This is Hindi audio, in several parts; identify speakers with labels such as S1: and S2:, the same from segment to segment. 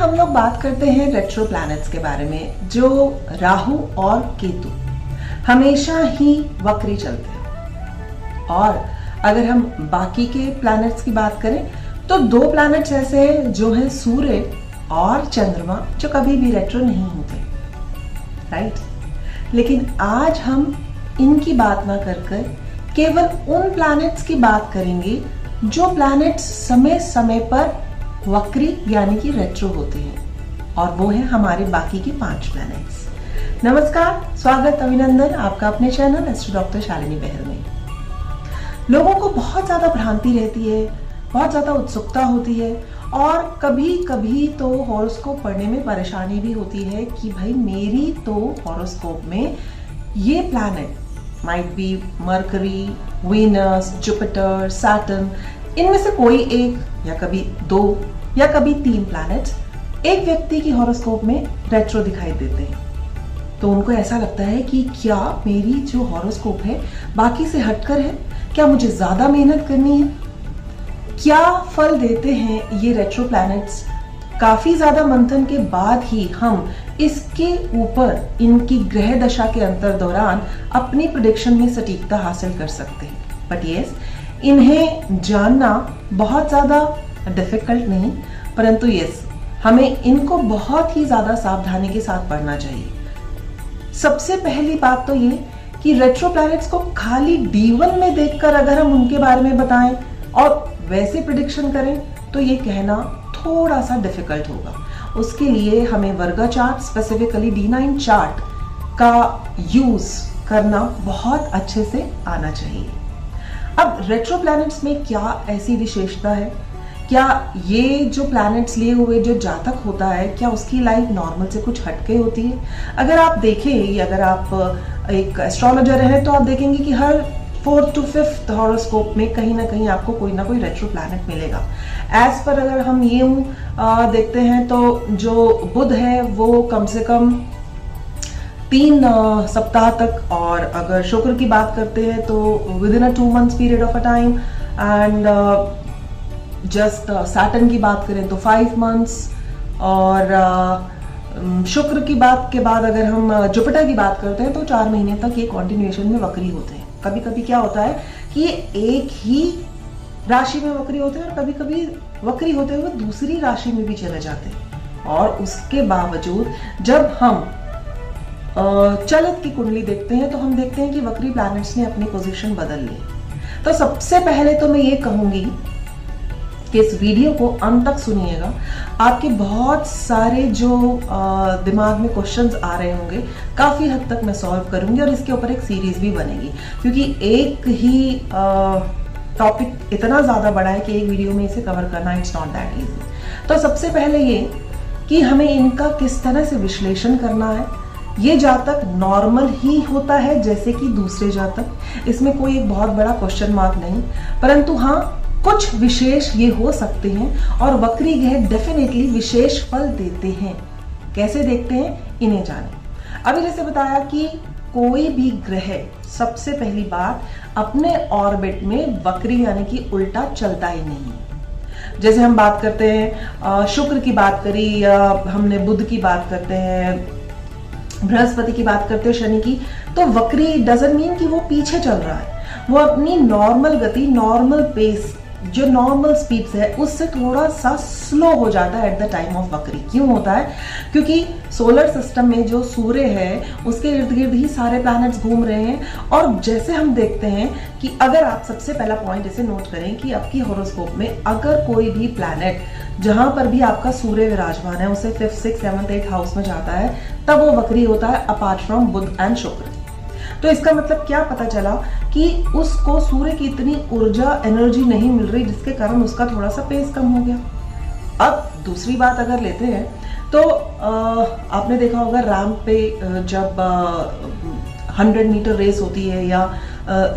S1: हम लोग बात करते हैं रेट्रो प्लैनेट्स के बारे में, जो राहु और केतु हमेशा ही वक्री चलते हैं। और अगर हम बाकी के प्लैनेट्स की बात करें तो दो प्लैनेट्स ऐसे हैं जो है सूर्य और चंद्रमा, जो कभी भी रेट्रो नहीं होते, राइट। लेकिन आज हम इनकी बात ना कर केवल उन प्लैनेट्स की बात करेंगे जो प्लैनेट्स समय समय पर वक्री यानी कि रेट्रो होते हैं, और वो है हमारे बाकी के 5 प्लैनेट्स। नमस्कार, स्वागत, अभिनंदन आपका अपने चैनल एस्ट्रो डॉक्टर शालिनी बहल में। लोगों को बहुत ज्यादा भ्रांति रहती है, बहुत ज्यादा उत्सुकता होती है, और कभी कभी तो हॉरोस्कोप पढ़ने में परेशानी भी होती है कि भाई मेरी तो हॉरोस्कोप में ये planet might be mercury, Venus, Jupiter, Saturn, इनमें से कोई एक या कभी 2 या कभी 3 प्लैनेट्स एक व्यक्ति की हॉरोस्कोप में रेट्रो दिखाई देते हैं। तो उनको ऐसा लगता है कि क्या मेरी जो हॉरोस्कोप है बाकी से हटकर है, क्या मुझे ज्यादा मेहनत करनी है, क्या फल देते हैं ये रेट्रो प्लैनेट्स। काफी ज्यादा मंथन के बाद ही हम इसके ऊपर इनकी ग्रह दशा के अंतर दौरान अपनी प्रेडिक्शन में सटीकता हासिल कर सकते हैं। बट यस, इन्हें जानना बहुत ज्यादा डिफिकल्ट नहीं, परंतु यस, हमें इनको बहुत ही ज्यादा सावधानी के साथ पढ़ना चाहिए। सबसे पहली बात तो ये कि रेट्रो प्लैनेट्स को खाली D1 में देखकर अगर हम उनके बारे में बताएं और वैसे प्रेडिक्शन करें तो ये कहना थोड़ा सा डिफिकल्ट होगा। उसके लिए हमें वर्गा चार्ट, स्पेसिफिकली D9 चार्ट का यूज करना बहुत अच्छे से आना चाहिए। अब रेट्रो प्लैनेट्स में क्या ऐसी विशेषता है, क्या ये जो प्लैनेट्स लिए हुए जो जातक होता है, क्या उसकी लाइफ नॉर्मल से कुछ हटके होती है। अगर आप देखें, अगर आप एक एस्ट्रोलॉजर हैं तो आप देखेंगे कि हर 4th to 5th हॉरोस्कोप में कहीं ना कहीं आपको कोई ना कोई रेट्रो प्लैनेट मिलेगा। एज पर अगर हम ये देखते हैं तो जो बुध है वो कम से कम 3 सप्ताह तक, और अगर शुक्र की बात करते हैं तो with in a 2 months period of a time, and just Saturn की बात करें तो 5 months, और शुक्र की बात के बाद अगर हम जुपिटर की बात करते हैं तो 4 महीने तक ये कॉन्टिन्यूएशन में वक्री होते हैं। कभी कभी क्या होता है कि ये एक ही राशि में वक्री होते हैं और कभी कभी वक्री होते हुए दूसरी राशि में भी चले जाते हैं। और उसके बावजूद जब हम चलित की कुंडली देखते हैं तो हम देखते हैं कि वक्री प्लैनेट्स ने अपनी पोजीशन बदल ली। तो सबसे पहले तो मैं ये कहूंगी कि इस वीडियो को अंत तक सुनिएगा। आपके बहुत सारे जो दिमाग में क्वेश्चंस आ रहे होंगे काफी हद तक मैं सॉल्व करूंगी, और इसके ऊपर एक सीरीज भी बनेगी, क्योंकि एक ही टॉपिक इतना ज्यादा बड़ा है कि एक वीडियो में इसे कवर करना इट्स नॉट दैट इजी। तो सबसे पहले ये कि हमें इनका किस तरह से विश्लेषण करना है। ये जातक नॉर्मल ही होता है जैसे कि दूसरे जातक, इसमें कोई एक बहुत बड़ा क्वेश्चन मार्क नहीं, परंतु हाँ कुछ विशेष ये हो सकते हैं, और वक्री ग्रह डेफिनेटली विशेष फल देते हैं। कैसे देखते हैं इन्हें जाने। अभी जैसे बताया कि कोई भी ग्रह सबसे पहली बात अपने ऑर्बिट में वक्री यानी कि उल्टा चलता ही नहीं। जैसे हम बात करते हैं शुक्र की बात करी, या हमने बुध की बात करते हैं, बृहस्पति की बात करते हैं, शनि की, तो वक्री डजंट मीन कि वो पीछे चल रहा है। वो अपनी नॉर्मल गति, नॉर्मल पेस, जो नॉर्मल स्पीड से है उससे थोड़ा सा स्लो हो जाता है एट द टाइम ऑफ वक्री। क्यों होता है? क्योंकि सोलर सिस्टम में जो सूर्य है उसके इर्द गिर्द ही सारे प्लैनेट्स घूम रहे हैं। और जैसे हम देखते हैं कि अगर आप सबसे पहला पॉइंट इसे नोट करें कि आपकी हॉरोस्कोप में अगर कोई भी प्लैनेट जहां पर भी आपका सूर्य विराजमान है उसे 5th, 6th, 7th, 8th house में जाता है, तब वो वक्री होता है, अपार्ट फ्रॉम बुध एंड शुक्र। तो इसका मतलब क्या पता चला कि उसको सूर्य की इतनी ऊर्जा, एनर्जी नहीं मिल रही, जिसके कारण उसका थोड़ा सा पेस कम हो गया। अब दूसरी बात अगर लेते हैं तो आपने देखा होगा रैंप पे जब 100 मीटर रेस होती है या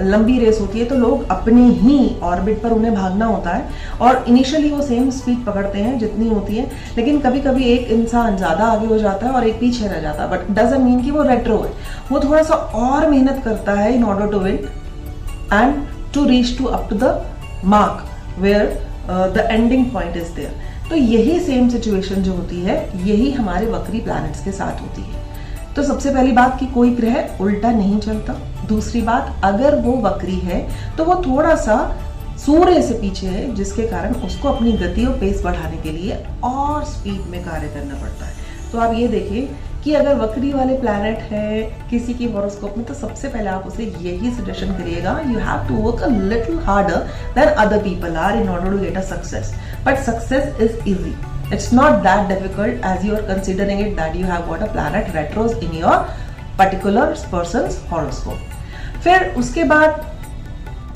S1: लंबी रेस होती है तो लोग अपने ही ऑर्बिट पर उन्हें भागना होता है, और इनिशियली वो सेम स्पीड पकड़ते हैं जितनी होती है, लेकिन कभी कभी एक इंसान ज्यादा आगे हो जाता है और एक पीछे रह जाता है। बट डजंट मीन कि वो रेट्रो है, वो थोड़ा सा और मेहनत करता है in order to win and to reach to up to the mark where the ending point is there. तो यही सेम सिचुएशन जो होती है यही हमारे वक्री प्लैनेट्स के साथ होती है। तो सबसे पहली बात कि कोई ग्रह उल्टा नहीं चलता। दूसरी बात, अगर वो वक्री है तो वो थोड़ा सा सूर्य से पीछे है, जिसके कारण उसको अपनी गति और पेस बढ़ाने के लिए और स्पीड में कार्य करना पड़ता है। तो आप ये देखिए कि अगर वक्री वाले प्लैनेट है किसी की हॉरोस्कोप में, तो सबसे पहले आप उसे यही सजेशन करिएगा, you have to work a little harder than other people are in order to get a success, but success is easy. It's not that difficult as you are considering it that you have got a planet retros in your particular person's horoscope। फिर उसके बाद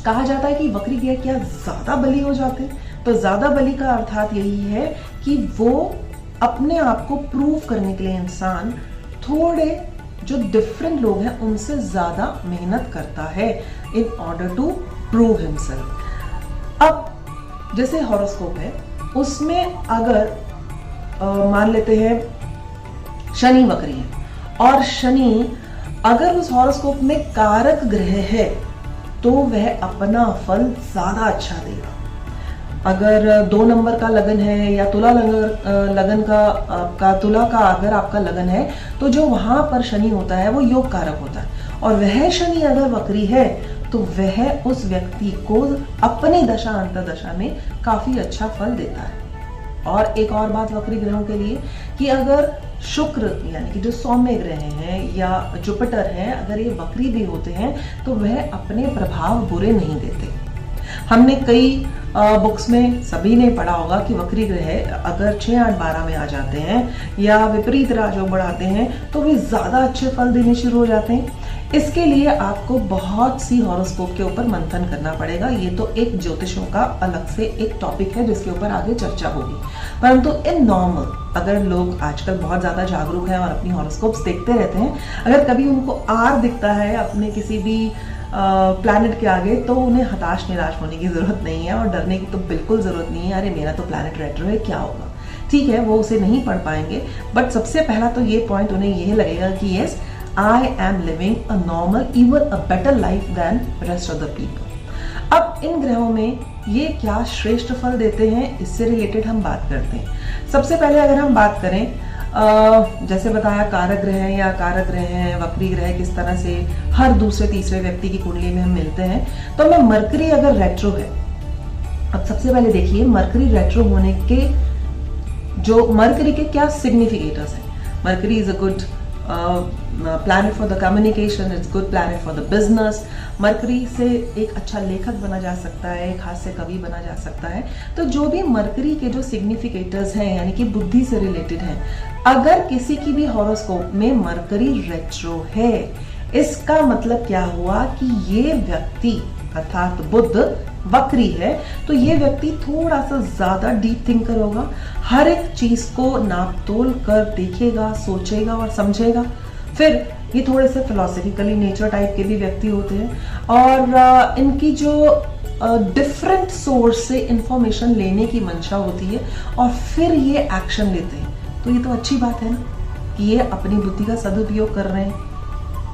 S1: कहा जाता है कि वक्री ग्रह क्या ज्यादा बली हो जाते हैं। तो ज्यादा बली का अर्थात यही है कि वो अपने आप को प्रूव करने के लिए इंसान थोड़े जो डिफरेंट लोग हैं उनसे ज्यादा मेहनत करता है in order to prove himself. अब जैसे हॉरोस्कोप है, उसमें अगर मान लेते हैं शनि वक्री है और शनि अगर उस हॉरोस्कोप में कारक ग्रह है तो वह अपना फल ज्यादा अच्छा देगा। अगर 2 नंबर का लगन है या तुला लगन का तुला का अगर आपका लगन है तो जो वहां पर शनि होता है वो योग कारक होता है, और वह शनि अगर वक्री है तो वह उस व्यक्ति को अपनी दशा अंतर्दशा में काफी अच्छा फल देता है। और एक और बात वक्री ग्रहों के लिए कि अगर शुक्र यानी कि जो सौम्य ग्रह हैं या जुपिटर हैं, अगर ये वक्री भी होते हैं तो वह अपने प्रभाव बुरे नहीं देते। हमने कई बुक्स में सभी ने पढ़ा होगा कि वक्री ग्रह अगर 6, 8, 12 में आ जाते हैं या विपरीत राजयोग बढ़ाते हैं तो वे ज्यादा अच्छे फल देने शुरू हो जाते हैं। इसके लिए आपको बहुत सी हॉरोस्कोप के ऊपर मंथन करना पड़ेगा। ये तो एक ज्योतिषों का अलग से एक टॉपिक है जिसके ऊपर आगे चर्चा होगी, परंतु इन नॉर्मल अगर लोग आजकल बहुत ज्यादा जागरूक हैं और अपनी हॉरोस्कोप्स देखते रहते हैं, अगर कभी उनको आर दिखता है अपने किसी भी प्लैनेट के आगे तो उन्हें हताश निराश होने की जरूरत नहीं है और डरने की तो बिल्कुल जरूरत नहीं है। अरे मेरा तो प्लैनेट रेट्रो है, क्या होगा। ठीक है, वो उसे नहीं पढ़ पाएंगे, बट सबसे पहला तो ये पॉइंट उन्हें यह लगेगा कि yes I am living a normal, even a better life than rest of the people। अब इन ग्रहों में ये क्या श्रेष्ठ फल देते हैं, इससे रिलेटेड हम बात करते हैं। सबसे पहले अगर हम बात करें जैसे बताया कारक ग्रह हैं या कारक ग्रह हैं, वक्री ग्रह किस तरह से हर दूसरे तीसरे व्यक्ति की कुंडली में हम मिलते हैं, तो मैं मरकरी अगर रेट्रो है, अब सबसे पहले देखिए मरकरी रेट्रो होने के जो मरकरी के क्या सिग्निफिकेटर्स हैं। Mercury is a good planet for the communication, it's good planet for the business। Mercury से एक अच्छा लेखक बना जा सकता है, एक हास्य कवि बना जा सकता है। तो जो भी मरकरी के जो सिग्निफिकेटर्स हैं यानी कि बुद्धि से रिलेटेड हैं, अगर किसी की भी हॉरोस्कोप में मरकरी रेट्रो है, इसका मतलब क्या हुआ कि ये व्यक्ति अर्थात बुध वक्री है, तो ये व्यक्ति थोड़ा सा ज्यादा डीप थिंकर होगा, हर एक चीज को नाप तोल कर देखेगा, सोचेगा और समझेगा। फिर ये थोड़े से फिलोसफिकली नेचर टाइप के भी व्यक्ति होते हैं और इनकी जो डिफरेंट सोर्स से इंफॉर्मेशन लेने की मंशा होती है और फिर ये एक्शन लेते हैं। तो ये तो अच्छी बात है ना कि ये अपनी बुद्धि का सदुपयोग कर रहे हैं।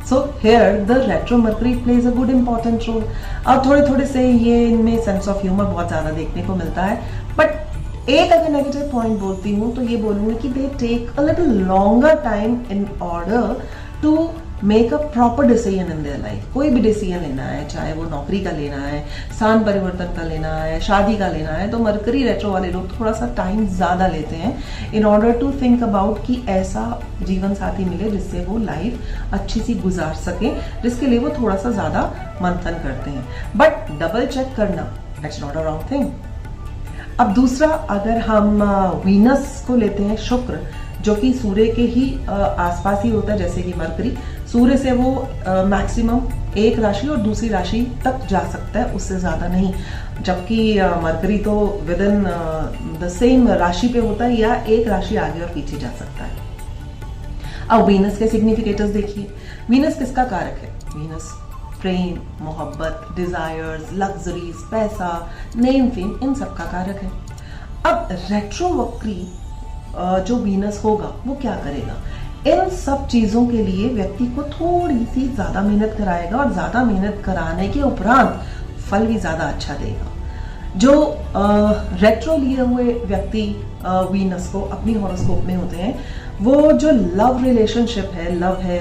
S1: So here the retro Mercury plays a good important role। अब थोड़े थोड़े से ये इनमें सेंस ऑफ ह्यूमर बहुत ज्यादा देखने को मिलता है, बट एक अगर नेगेटिव पॉइंट बोलती हूँ तो ये बोलूंगी कि they take a little longer time in order to make a proper decision in their life. कोई भी डिसीजन लेना है, चाहे वो नौकरी का लेना है, स्थान परिवर्तन का लेना है, शादी का लेना है, तो मरकरी रेट्रो वाले लोग थोड़ा सा टाइम ज्यादा लेते हैं in order to think about कि ऐसा जीवन साथी मिले जिससे वो लाइफ अच्छी सी गुजार सके, जिसके लिए वो थोड़ा सा ज्यादा मंथन करते हैं। बट डबल चेक करना that's not a wrong thing. अब दूसरा अगर हम वीनस को लेते हैं, शुक्र जो कि सूर्य के ही आसपास ही होता है, जैसे कि मरकरी सूर्य से वो मैक्सिमम एक राशि और दूसरी राशि तक जा सकता है, उससे ज्यादा नहीं, जबकि मरकरी तो विद इन द सेम राशि पे होता है या एक राशि आगे और पीछे जा सकता है। अब वीनस के सिग्निफिकेटर्स देखिए। वीनस किसका कारक है? वीनस प्रेम, मोहब्बत, डिजायर्स, लग्जरीज, पैसा, नेम, फेम, इन सब का कारक है। अब रेट्रो वक्री जो वीनस होगा वो क्या करेगा? इन सब चीजों के लिए व्यक्ति को थोड़ी सी ज्यादा मेहनत कराएगा और ज्यादा मेहनत कराने के उपरांत फल भी ज्यादा अच्छा देगा। जो रेट्रो लिए हुए व्यक्ति वीनस को अपनी हॉरोस्कोप में होते हैं, वो जो लव रिलेशनशिप है,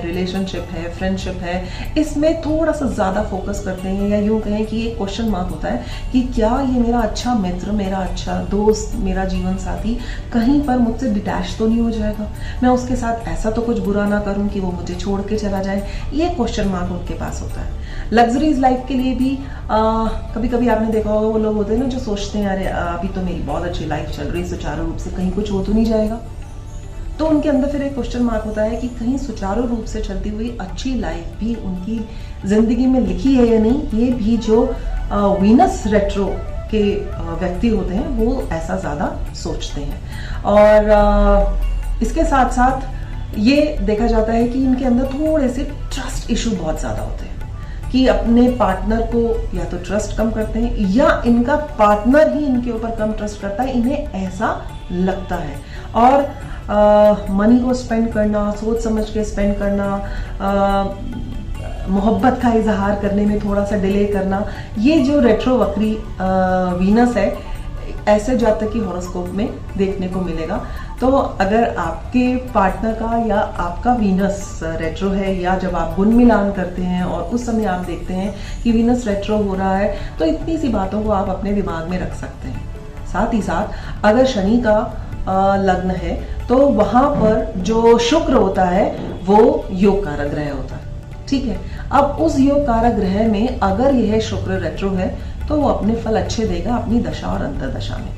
S1: रिलेशनशिप है, फ्रेंडशिप है, इसमें थोड़ा सा ज़्यादा फोकस करते हैं, या यूँ कहें कि एक क्वेश्चन मार्क होता है कि क्या ये मेरा अच्छा मित्र, मेरा अच्छा दोस्त, मेरा जीवन साथी कहीं पर मुझसे डिटैच तो नहीं हो जाएगा, मैं उसके साथ ऐसा तो कुछ बुरा ना करूं कि वो मुझे छोड़ के चला जाए। ये क्वेश्चन मार्क उनके पास होता है। लग्जरीज लाइफ के लिए भी कभी कभी आपने देखा होगा, वो लोग होते हैं ना जो सोचते हैं अरे अभी तो मेरी बहुत अच्छी लाइफ चल रही है, सुचारू रूप से कहीं कुछ हो तो नहीं जाएगा। तो उनके अंदर फिर एक क्वेश्चन मार्क होता है कि कहीं सुचारू रूप से चलती हुई अच्छी लाइफ भी उनकी जिंदगी में लिखी है या नहीं। ये भी जो वीनस रेट्रो के व्यक्ति होते हैं वो ऐसा ज़्यादा सोचते हैं। और इसके साथ साथ ये देखा जाता है कि इनके अंदर थोड़े से ट्रस्ट इशू बहुत ज़्यादा होते हैं, कि अपने पार्टनर को या तो ट्रस्ट कम करते हैं या इनका पार्टनर ही इनके ऊपर कम ट्रस्ट करता है, इन्हें ऐसा लगता है। और मनी को स्पेंड करना, सोच समझ के स्पेंड करना, मोहब्बत का इजहार करने में थोड़ा सा डिले करना, ये जो रेट्रो वक्री वीनस है ऐसे जातक की हॉरोस्कोप में देखने को मिलेगा। तो अगर आपके पार्टनर का या आपका वीनस रेट्रो है, या जब आप गुण मिलान करते हैं और उस समय आप देखते हैं कि वीनस रेट्रो हो रहा है, तो इतनी सी बातों को आप अपने दिमाग में रख सकते हैं। साथ ही साथ अगर शनि का लग्न है तो वहां पर जो शुक्र होता है वो योग कारक ग्रह होता है, ठीक है। अब उस योग कारक ग्रह में अगर यह शुक्र रेट्रो है तो वो अपने फल अच्छे देगा अपनी दशा और अंतर्दशा में।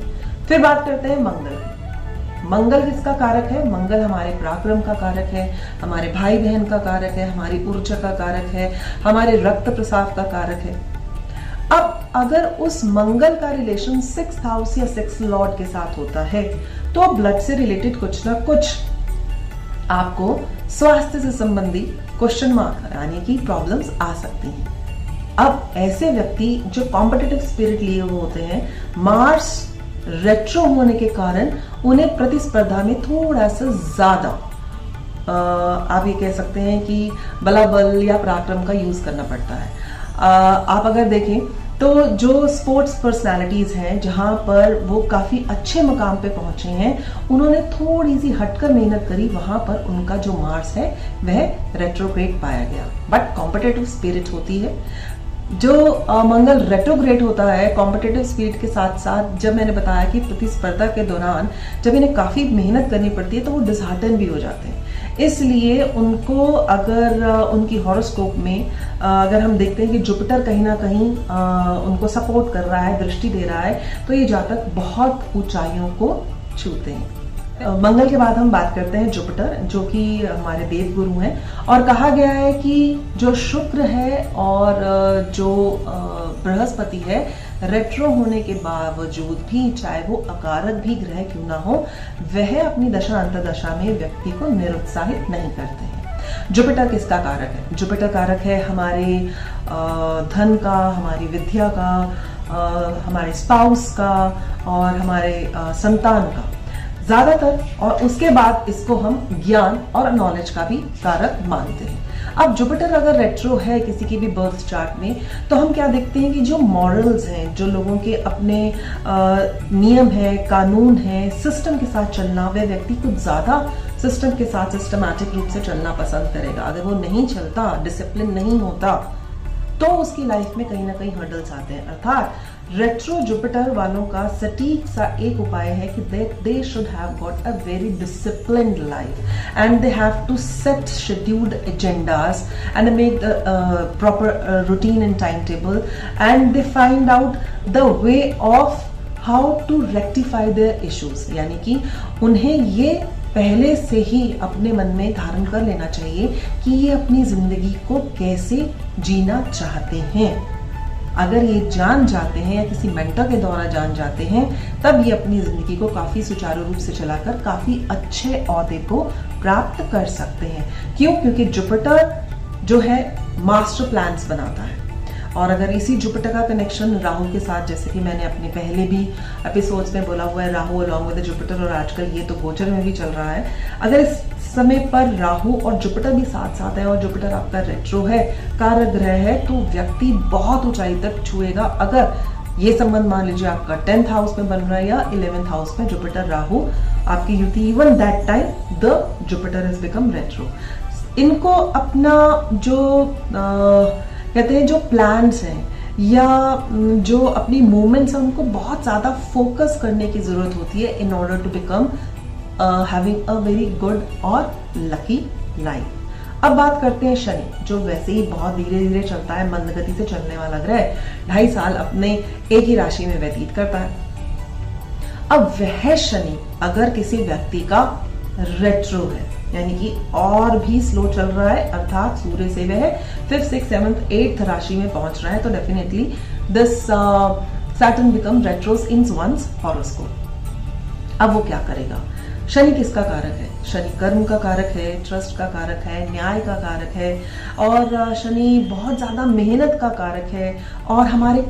S1: फिर बात करते हैं मंगल की। मंगल किसका कारक है? मंगल हमारे पराक्रम का कारक है, हमारे भाई बहन का कारक है, हमारी ऊर्जा का कारक है, हमारे रक्त प्रसाव का कारक है। अब अगर उस मंगल का रिलेशन 6th हाउस या 6th लॉर्ड के साथ होता है तो ब्लड से रिलेटेड कुछ ना कुछ आपको स्वास्थ्य से संबंधी क्वेश्चन मार्क यानी कि प्रॉब्लम्स आ सकती हैं। अब ऐसे व्यक्ति जो कॉम्पिटिटिव स्पिरिट लिए हुए होते हैं, मार्स रेट्रो होने के कारण उन्हें प्रतिस्पर्धा में थोड़ा सा ज्यादा आप ये कह सकते हैं कि बलाबल या पराक्रम का यूज करना पड़ता है। आप अगर देखें तो जो स्पोर्ट्स पर्सनालिटीज हैं जहां पर वो काफी अच्छे मुकाम पे पहुंचे हैं, उन्होंने थोड़ी सी हटकर मेहनत करी, वहां पर उनका जो मार्स है वह रेट्रोग्रेड पाया गया। बट कॉम्पिटिटिव स्पिरिट होती है। जो मंगल रेट्रोग्रेड होता है कॉम्पिटिटिव स्पिरिट के साथ साथ, जब मैंने बताया कि प्रतिस्पर्धा के दौरान जब इन्हें काफी मेहनत करनी पड़ती है तो वो डिसहार्टन भी हो जाते हैं। इसलिए उनको अगर उनकी हॉरोस्कोप में अगर हम देखते हैं कि जुपिटर कहीं ना कहीं उनको सपोर्ट कर रहा है, दृष्टि दे रहा है, तो ये जातक बहुत ऊंचाइयों को छूते हैं। मंगल के बाद हम बात करते हैं जुपिटर, जो कि हमारे देव गुरु हैं। और कहा गया है कि जो शुक्र है और जो बृहस्पति है, रेट्रो होने के बावजूद भी, चाहे वो अकारक भी ग्रह क्यों ना हो, वह अपनी दशा अंतर्दशा में व्यक्ति को निरुत्साहित नहीं करते हैं। जुपिटर किसका कारक है? जुपिटर कारक है हमारे धन का, हमारी विद्या का, हमारे स्पाउस का और हमारे संतान का ज्यादातर, और उसके बाद इसको हम ज्ञान और नॉलेज का भी कारक मानते हैं। अब जुपिटर अगर रेट्रो है किसी की भी बर्थ चार्ट में, तो हम क्या देखते हैं कि जो मॉरल्स हैं, जो लोगों के अपने नियम है, कानून है, सिस्टम के साथ चलना, वह व्यक्ति कुछ ज्यादा सिस्टम के साथ सिस्टमैटिक रूप से चलना पसंद करेगा। अगर वो नहीं चलता, डिसिप्लिन नहीं होता, तो उसकी लाइफ में कहीं ना कहीं हर्डल्स आते हैं। अर्थात रेट्रो जुपिटर वालों का सटीक सा एक उपाय है कि they should have got a very disciplined life and they have to set scheduled agendas and make the proper routine and time table and they find out the way of how to rectify their issues. यानी कि उन्हें ये पहले से ही अपने मन में धारण कर लेना चाहिए कि ये अपनी जिंदगी को कैसे जीना चाहते हैं। अगर ये जान जाते हैं या किसी मेंटर के द्वारा जान जाते हैं, तब ये अपनी जिंदगी को काफी सुचारू रूप से चलाकर काफी अच्छे ओहदे को प्राप्त कर सकते हैं। क्यों? क्योंकि जुपिटर जो है मास्टर प्लान्स बनाता है। और अगर इसी जुपिटर का कनेक्शन राहु के साथ, जैसे कि मैंने अपने पहले भी एपिसोड्स में बोला हुआ है, राहु अलॉन्ग विद जुपिटर, और आजकल ये तो गोचर में भी चल रहा है, अगर इस समय पर राहु और जुपिटर भी साथ साथ है और जुपिटर आपका रेट्रो है, कारक ग्रह है, तो व्यक्ति बहुत ऊंचाई तक छुएगा अगर ये संबंध मान लीजिए आपका 10th हाउस में बन रहा है या 11th हाउस में जुपिटर राहु आपकी युति, even that time the Jupiter has become retro. इनको अपना जो कहते हैं जो प्लान्स हैं या जो अपनी मूवमेंट्स हैं उनको बहुत ज़्यादा फोकस करने की ज़रूरत होती है in order to become having a very good और लकी लाइफ। अब बात करते हैं शनि, जो वैसे ही बहुत धीरे धीरे चलता है, मंद गति से चलने वाला ग्रह, 2.5 साल अपने एक ही राशि में व्यतीत करता है। अब वह शनि अगर किसी व्यक्ति का रेट्रो है, यानी कि और भी स्लो चल रहा है, अर्थात सूर्य से वह 5th, 6th, 7th, 8th राशि में पहुंच रहा है, तो definitely this Saturn become retros in one's horoscope. अब वो क्या करेगा? शनि किसका कारक है? शनि कर्म का कारक है, ट्रस्ट का कारक है, न्याय का कारक है, और शनि बहुत ज्यादा मेहनत का कारक है, और हमारे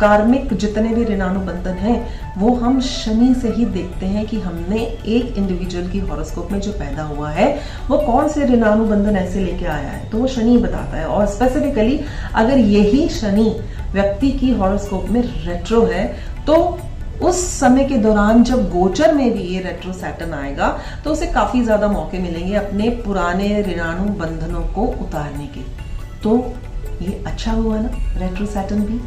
S1: कार्मिक जितने भी ऋणानुबंधन हैं वो हम शनि से ही देखते हैं कि हमने एक इंडिविजुअल की हॉरोस्कोप में जो पैदा हुआ है वो कौन से ऋणानुबंधन ऐसे लेके आया है, तो वो शनि बताता है। और स्पेसिफिकली अगर यही शनि व्यक्ति की हॉरोस्कोप में रेट्रो है तो उस समय के दौरान जब गोचर में भी ये रेट्रो सैटर्न आएगा तो उसे काफी ज्यादा मौके मिलेंगे अपने पुराने ऋणानुबंधनों को उतारने के। तो ये अच्छा हुआ ना रेट्रो सैटर्न भी।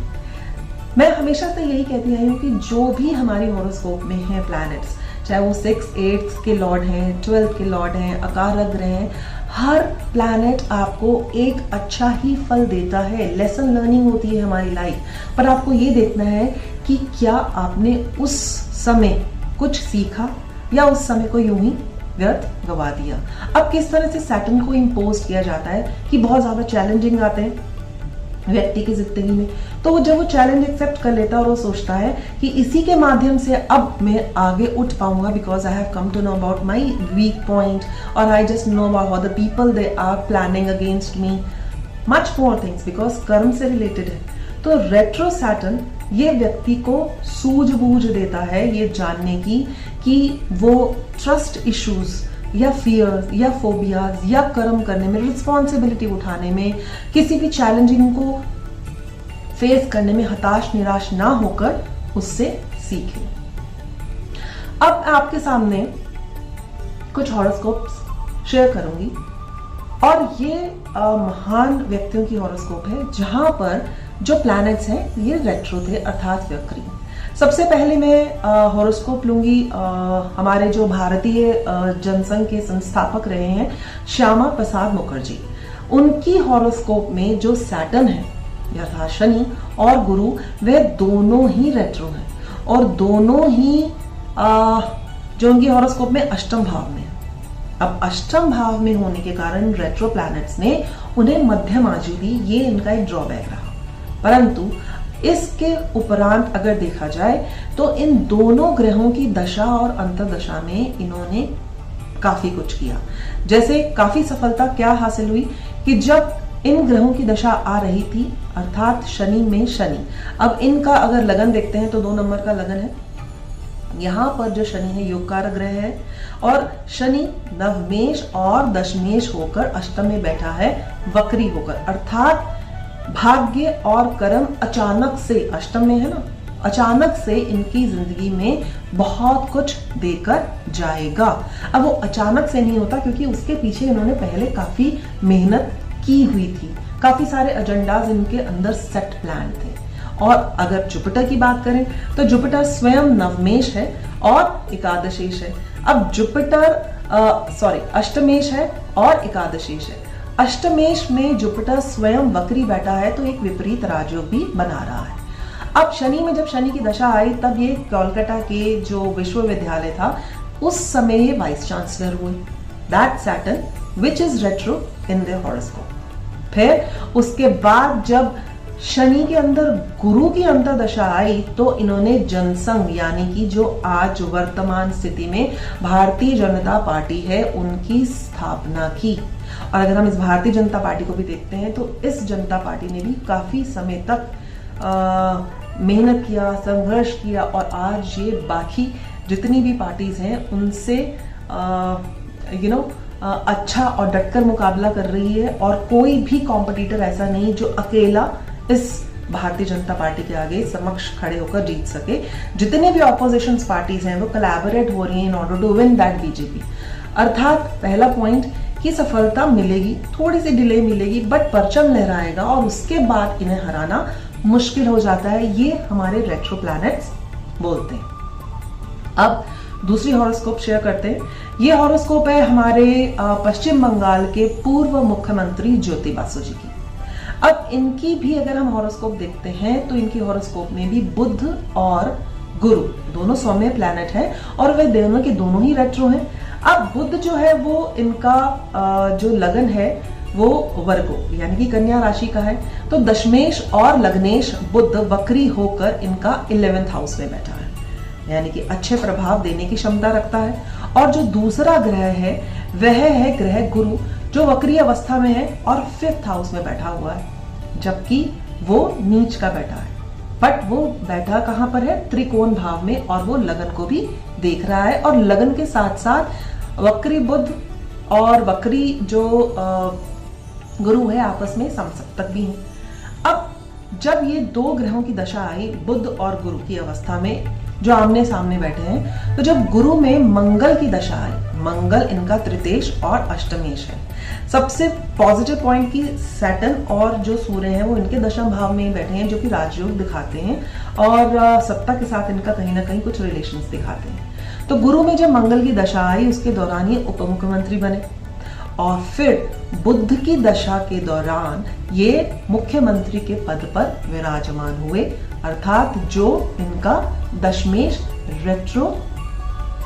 S1: मैं हमेशा से यही कहती आई हूँ कि जो भी हमारी हॉरोस्कोप में है प्लैनेट्स, चाहे वो 6, 8 के लॉर्ड हैं, 12 के लॉर्ड हैं, अकारक ग्रह हैं, हर प्लैनेट आपको एक अच्छा ही फल देता है। लेसन लर्निंग होती है हमारी लाइफ, पर आपको ये देखना है कि क्या आपने उस समय कुछ सीखा या उस समय को यूं ही व्यर्थ गवा दिया। अब किस तरह से सैटर्न को इम्पोज किया जाता है कि बहुत ज्यादा चैलेंजिंग आते हैं व्यक्ति की जिंदगी में, तो जब वो चैलेंज एक्सेप्ट कर लेता है और वो सोचता है कि इसी के माध्यम से अब मैं आगे उठ पाऊंगा, because I have come to know about my weak point और I just know about how the people they are planning against me, much more things, because कर्म से रिलेटेड है। तो रेट्रो सैटर्न ये व्यक्ति को सूझबूझ देता है ये जानने की कि वो ट्रस्ट इश्यूज या फियर या फोबियाज या कर्म करने में, रिस्पॉन्सिबिलिटी उठाने में, किसी भी चैलेंजिंग को फेस करने में हताश निराश ना होकर उससे सीखें। अब मैं आपके सामने कुछ हॉरोस्कोप्स शेयर करूंगी और ये महान व्यक्तियों की हॉरोस्कोप है जहां पर जो प्लैनेट्स हैं ये रेट्रो थे, अर्थात वक्री। सबसे पहले मैं हॉरोस्कोप लूंगी हमारे जो भारतीय जनसंघ के संस्थापक रहे हैं श्यामा प्रसाद मुखर्जी। उनकी हॉरोस्कोप में जो सैटर्न है अर्थात शनि और गुरु, वे दोनों ही रेट्रो हैं और दोनों ही जो उनकी हॉरोस्कोप में अष्टम भाव में। अब अष्टम भाव में होने के कारण रेट्रो प्लैनेट्स ने उन्हें मध्यम आजू दी, ये इनका एक ड्रॉबैक रहा। परंतु इसके उपरांत अगर देखा जाए तो इन दोनों ग्रहों की दशा और अंतर्दशा में इन्होंने काफी कुछ किया। जैसे काफी सफलता क्या हासिल हुई कि जब इन ग्रहों की दशा आ रही थी, अर्थात शनि में शनि, अब इनका अगर लगन देखते हैं तो 2 नंबर का लगन है। यहाँ पर जो शनि है योग कारक ग्रह है और शनि नवमेश और दशमेश होकर अष्टम में बैठा है वक्री होकर, अर्थात भाग्य और कर्म अचानक से, अष्टम में है ना, अचानक से इनकी जिंदगी में बहुत कुछ देकर जाएगा। अब वो अचानक से नहीं होता क्योंकि उसके पीछे इन्होंने पहले काफी मेहनत की हुई थी, काफी सारे एजेंडाज इनके अंदर सेट प्लान थे। और अगर जुपिटर की बात करें तो जुपिटर स्वयं नवमेश है और एकादशेश है। अब जुपिटर अष्टमेश है और एकादशेश है। अष्टमेश में जुपिटर स्वयं वक्री बैठा है तो एक विपरीत राजयोग भी बना रहा है। अब शनि में जब शनि की दशा आई तब ये कोलकाता के जो विश्वविद्यालय था उस समय ये वाइस चांसलर हुए, that Saturn which is retro in their horoscope. फिर उसके बाद जब शनि के अंदर गुरु की अंतर्दशा आई तो इन्होंने जनसंघ यानी कि जो आज वर्तमान स्थिति में भारतीय जनता पार्टी है उनकी स्थापना की। और अगर हम इस भारतीय जनता पार्टी को भी देखते हैं तो इस जनता पार्टी ने भी काफी समय तक मेहनत किया, संघर्ष किया और आज ये बाकी जितनी भी पार्टीज हैं उनसे अच्छा और डटकर मुकाबला कर रही है और कोई भी कॉम्पिटिटर ऐसा नहीं जो अकेला इस भारतीय जनता पार्टी के आगे समक्ष खड़े होकर जीत सके। जितने भी ऑपोजिशन पार्टीज हैं वो कोलैबोरेट हो रही हैं in order to win that BJP. अर्थात पहला पॉइंट कि सफलता मिलेगी, थोड़ी सी डिले मिलेगी, बट परचम लहराएगा और उसके बाद इन्हें हराना मुश्किल हो जाता है, ये हमारे रेट्रो प्लैनेट्स बोलते हैं। अब दूसरी हॉरोस्कोप शेयर करते हैं। ये हॉरोस्कोप है हमारे पश्चिम बंगाल के पूर्व मुख्यमंत्री ज्योति बासु जी की। अब इनकी भी अगर हम हॉरोस्कोप देखते हैं तो इनकी हॉरोस्कोप में भी बुध और गुरु दोनों सौम्य प्लैनेट हैं और वे दोनों के दोनों ही रेट्रो हैं। अब बुध जो है वो इनका जो लगन है वो वर्गो यानी कि कन्या राशि का है, तो दशमेश और लग्नेश बुध वक्री होकर इनका 11th हाउस में बैठा है, यानी कि अच्छे प्रभाव देने की क्षमता रखता है। और जो दूसरा ग्रह है वह है ग्रह गुरु, जो वक्री अवस्था में है और 5th हाउस में बैठा हुआ है, जबकि वो नीच का बैठा है। बट वो बैठा कहां पर है? त्रिकोण भाव में, और वो लगन को भी देख रहा है और लगन के साथ साथ वक्री बुध और वक्री जो गुरु है आपस में समसप्तक भी हैं। अब जब ये दो ग्रहों की दशा आई बुध और गुरु की अवस्था में जो आमने सामने बैठे हैं, तो जब गुरु में मंगल की दशा आई, मंगल इनका तृतीयेश और अष्टमेश है। सबसे पॉजिटिव पॉइंट की सैटर्न और जो सूर्य हैं वो इनके दशम भाव में ही बैठे हैं, जो कि राजयोग दिखाते हैं और सत्ता के साथ इनका कहीं ना कहीं कुछ रिलेशंस दिखाते हैं। तो गुरु में जब मंगल की दशा आई उसके दौरान ये उप मुख्यमंत्री बने और फिर बुध की दशा के दौरान ये मुख्यमंत्री के पद पर विराजमान हुए, अर्थात जो इनका दशमेश रेट्रो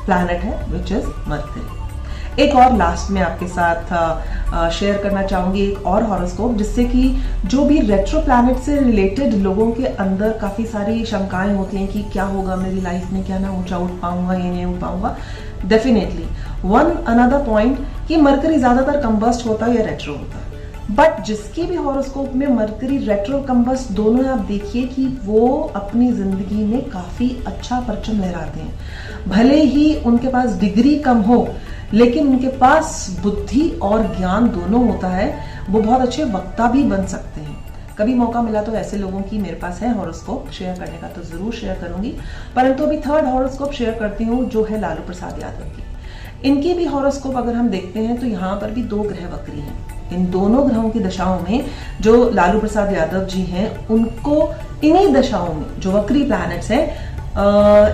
S1: प्लैनेट है विच इज मर्करी। एक और लास्ट में आपके साथ शेयर करना चाहूंगी एक और हॉरोस्कोप, जिससे कि जो भी रेट्रो प्लैनेट से रिलेटेड लोगों के अंदर काफी सारी शंकाएं होती हैं कि क्या होगा मेरी लाइफ में, क्या ना ऊंचा उठ पाऊंगा, ये नहीं उठ पाऊंगा। डेफिनेटली वन अनदर पॉइंट कि मरकरी ज्यादातर कंबस्ट होता है या रेट्रो होता है, बट जिसकी भी हॉरोस्कोप में मरकरी रेट्रो कंबस्ट दोनों आप देखिए कि वो अपनी जिंदगी में काफी अच्छा परचम लहराते हैं। भले ही उनके पास डिग्री कम हो लेकिन उनके पास बुद्धि और ज्ञान दोनों होता है, वो बहुत अच्छे वक्ता भी बन सकते हैं। कभी मौका मिला तो ऐसे लोगों की मेरे पास है हॉरोस्कोप शेयर करने का तो जरूर शेयर करूंगी, परंतु अभी थर्ड हॉरोस्कोप शेयर करती हूँ जो है लालू प्रसाद यादव की। इनकी भी हॉरोस्कोप अगर हम देखते हैं तो यहाँ पर भी दो ग्रह वक्री हैं। इन दोनों ग्रहों की दशाओं में जो लालू प्रसाद यादव जी हैं उनको इन्हीं दशाओं में जो वक्री प्लैनेट्स हैं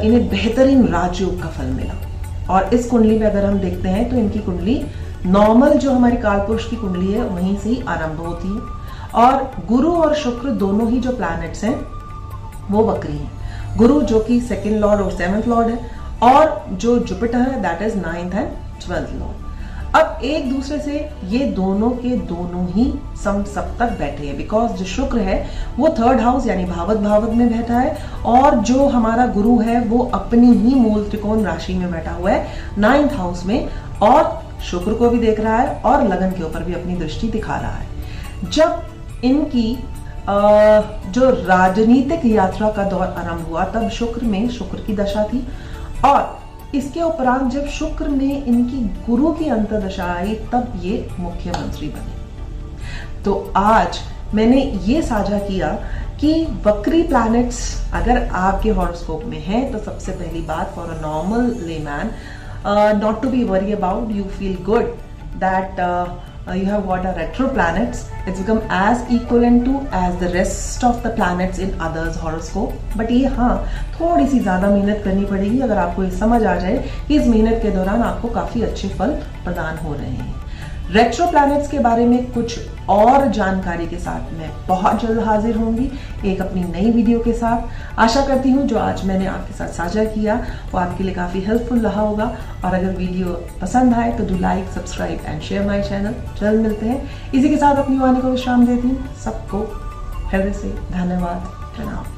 S1: इन्हें बेहतरीन राजयोग का फल मिला। और इस कुंडली में अगर हम देखते हैं तो इनकी कुंडली नॉर्मल जो हमारी कालपुरुष की कुंडली है वहीं से ही आरंभ होती है, और गुरु और शुक्र दोनों ही जो प्लैनेट्स हैं वो वक्री हैं। गुरु जो कि 2nd लॉर्ड और 7th लॉर्ड है, और जो जुपिटर है that is 9th and 12th Lord. अब एक दूसरे से ये दोनों के दोनों ही समसप्तक बैठे हैं, बिकॉज जो शुक्र है वो 3rd हाउस यानी भावत में बैठा है, और जो हमारा गुरु है वो अपनी ही मूल त्रिकोण राशि में बैठा हुआ है 9th हाउस में, और शुक्र को भी देख रहा है और लगन के ऊपर भी अपनी दृष्टि दिखा रहा है। जब इनकी जो राजनीतिक यात्रा का दौर आरंभ हुआ तब शुक्र की दशा थी, और इसके उपरांत जब शुक्र में इनकी गुरु की अंतर्दशा आई तब ये मुख्यमंत्री बने। तो आज मैंने ये साझा किया कि वक्री प्लैनेट्स अगर आपके हॉरोस्कोप में हैं तो सबसे पहली बात for a normal layman not to be worried about, you feel good that you have got a retro planets. It's become as equivalent to as the rest of the planets in others horoscope. But ये हाँ थोड़ी सी ज़्यादा मेहनत करनी पड़ेगी अगर आपको ये समझ आ जाए कि इस मेहनत के दौरान आपको काफ़ी अच्छे फल प्रदान हो रहे हैं। रेट्रो प्लैनेट्स के बारे में कुछ और जानकारी के साथ मैं बहुत जल्द हाजिर होंगी एक अपनी नई वीडियो के साथ। आशा करती हूँ जो आज मैंने आपके साथ साझा किया वो आपके लिए काफ़ी हेल्पफुल रहा होगा, और अगर वीडियो पसंद आए तो do like, subscribe and share my channel. जल्द मिलते हैं। इसी के साथ अपनी वाणी को विश्राम देती हूँ। सबको हृदय से धन्यवाद, प्रणाम।